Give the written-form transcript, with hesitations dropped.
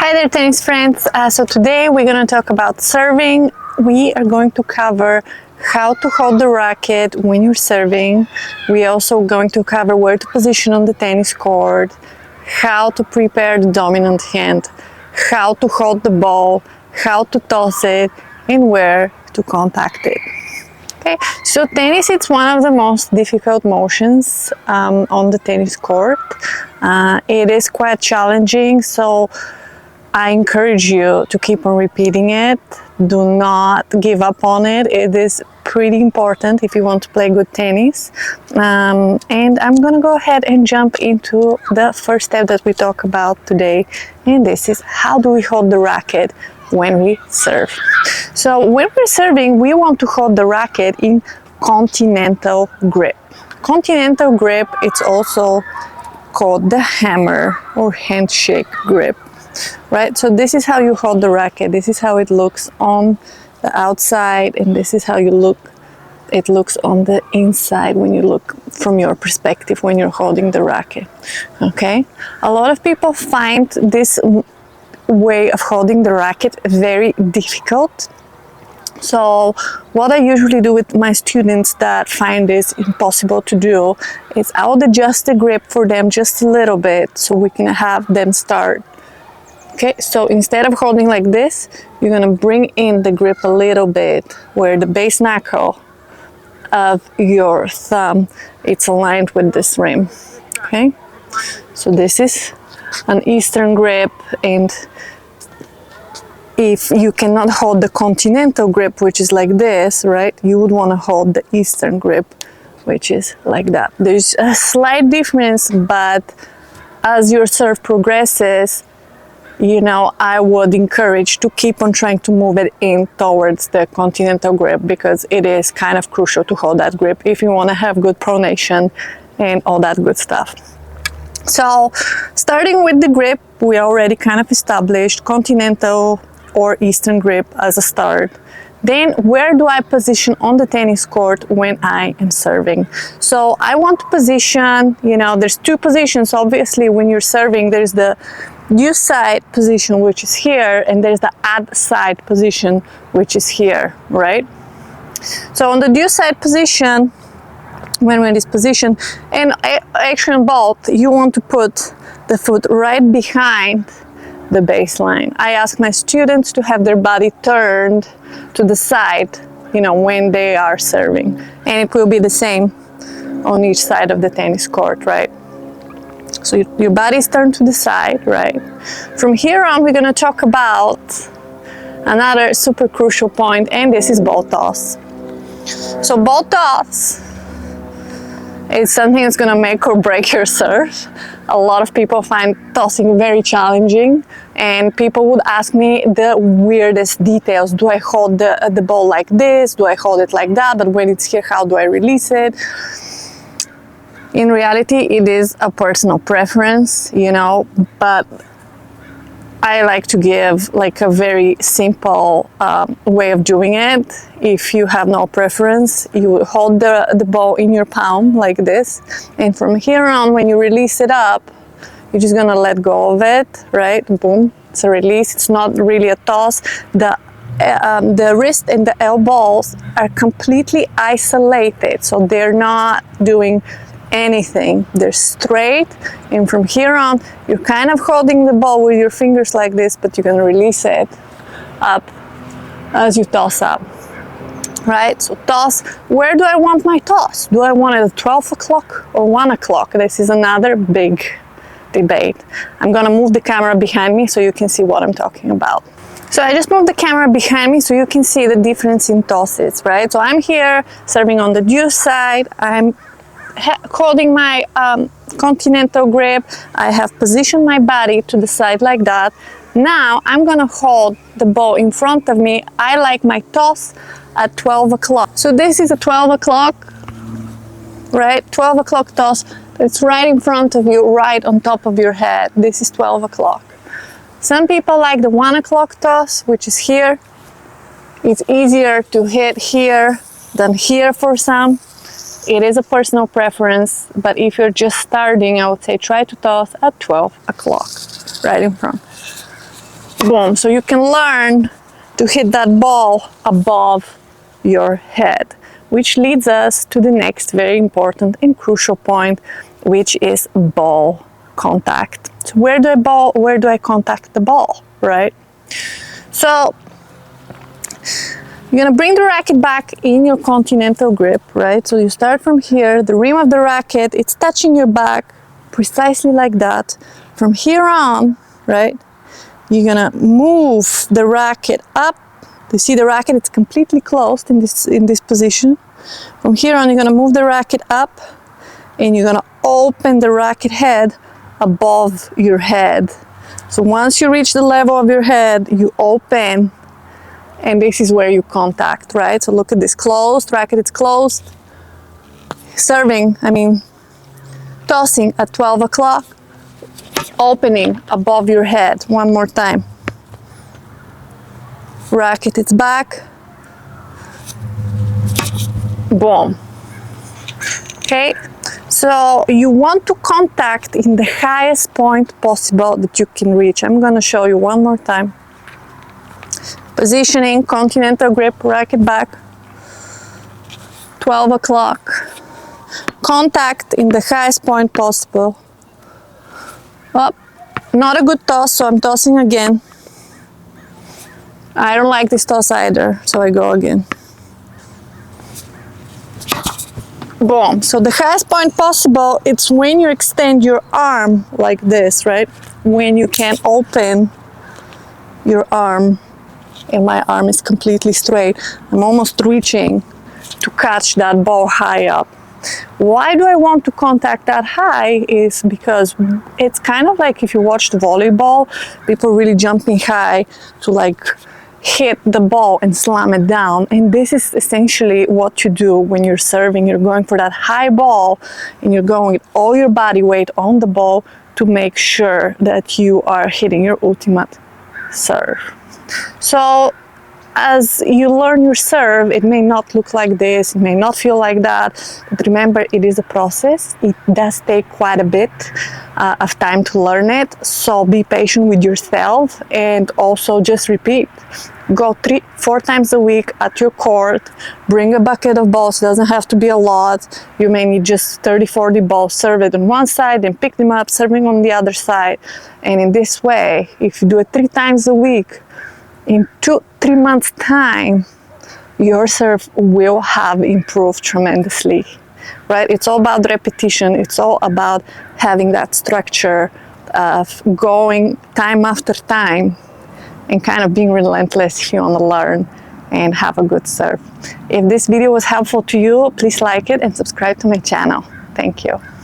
Hi there, tennis friends. So today we're going to talk about serving. We are going to cover how to hold the racket when you're serving. We're also going to cover where to position on the tennis court, how to prepare the dominant hand, how to hold the ball, how to toss it, and where to contact it. Okay, so tennis, it's one of the most difficult motions on the tennis court. It is quite challenging, so I encourage you to keep on repeating it. Do not give up on it. It is pretty important if you want to play good tennis. And I'm going to go ahead and jump into the first step that we talk about today, and this is how do we hold the racket when we serve. So when we're serving, we want to hold the racket in continental grip. Continental grip, it's also called the hammer or handshake grip, right? So this is how you hold the racket. This is how it looks on the outside, and this is how it looks on the inside when you look from your perspective when you're holding the racket. Okay, a lot of people find this way of holding the racket very difficult. So what I usually do with my students that find this impossible to do is I would adjust the grip for them just a little bit so we can have them start. Okay, so instead of holding like this, you're gonna bring in the grip a little bit where the base knuckle of your thumb, it's aligned with this rim. Okay, so this is an Eastern grip, and if you cannot hold the continental grip, which is like this, right, you would want to hold the Eastern grip, which is like that. There's a slight difference, but as your serve progresses, you know, I would encourage to keep on trying to move it in towards the continental grip, because it is kind of crucial to hold that grip if you want to have good pronation and all that good stuff. So starting with the grip, we already kind of established continental or Eastern grip as a start. Then where do I position on the tennis court when I am serving? So I want to position, you know, there's two positions. Obviously, when you're serving, there's the due side position, which is here, and there's the add side position, which is here, right? So on the due side position, when we're in this position, and actually on both, you want to put the foot right behind the baseline. I ask my students to have their body turned to the side, you know, when they are serving. And it will be the same on each side of the tennis court, right? So your body is turned to the side, right? From here on, we're gonna talk about another super crucial point, and this is ball toss. So ball toss is something that's gonna make or break your serve. A lot of people find tossing very challenging, and people would ask me the weirdest details. Do I hold the ball like this? Do I hold it like that? But when it's here, how do I release it? In reality, it is a personal preference, you know, but I like to give like a very simple way of doing it. If you have no preference, you would hold the ball in your palm like this, and from here on, when you release it up, you're just gonna let go of it, right? Boom, it's a release. It's not really a toss. The wrist and the elbows are completely isolated, so they're not doing anything. They're straight, and from here on, you're kind of holding the ball with your fingers like this, but you're gonna release it up as you toss up, right? So toss, where do I want my toss? Do I want it at 12 o'clock or 1 o'clock? This is another big debate. I'm gonna move the camera behind me so you can see what I'm talking about. So I just moved the camera behind me so you can see the difference in tosses, right? So I'm here serving on the due side. I'm holding my continental grip. I have positioned my body to the side like that. Now I'm gonna hold the ball in front of me. I like my toss at 12 o'clock. So this is a 12 o'clock, right? 12 o'clock toss. It's right in front of you, right on top of your head. This is 12 o'clock. Some people like the 1 o'clock toss, which is here. It's easier to hit here than here for some. It is a personal preference, but if you're just starting, I would say try to toss at 12 o'clock, right in front. Boom. So you can learn to hit that ball above your head, which leads us to the next very important and crucial point, which is ball contact. So where do I contact the ball, right? So you're gonna bring the racket back in your continental grip, right? So you start from here, the rim of the racket, it's touching your back precisely like that. From here on, right, you're gonna move the racket up. You see the racket, it's completely closed in this position. From here on, you're gonna move the racket up and you're gonna open the racket head above your head. So once you reach the level of your head, you open, and this is where you contact, right? So look at this, closed, racket is closed. Tossing at 12 o'clock, opening above your head. One more time. Racket is back. Boom. Okay, so you want to contact in the highest point possible that you can reach. I'm gonna show you one more time. Positioning, continental grip, racket back, 12 o'clock. Contact in the highest point possible. Up, not a good toss, so I'm tossing again. I don't like this toss either, so I go again. Boom. So the highest point possible, it's when you extend your arm like this, right? When you can open your arm, and my arm is completely straight. I'm almost reaching to catch that ball high up. Why do I want to contact that high? Is because it's kind of like if you watched volleyball, people really jumping high to like hit the ball and slam it down. And this is essentially what you do when you're serving. You're going for that high ball and you're going with all your body weight on the ball to make sure that you are hitting your ultimate serve. So as you learn your serve, it may not look like this, it may not feel like that, but remember, it is a process. It does take quite a bit of time to learn it, so be patient with yourself and also just repeat. Go 3-4 times a week at your court, bring a bucket of balls, it doesn't have to be a lot. You may need just 30-40 balls, serve it on one side and pick them up, serving on the other side. And in this way, if you do it 3 times a week, in 2-3 months time, your serve will have improved tremendously, right? It's all about repetition. It's all about having that structure of going time after time and kind of being relentless if you want to learn and have a good serve. If this video was helpful to you, please like it and subscribe to my channel. Thank you.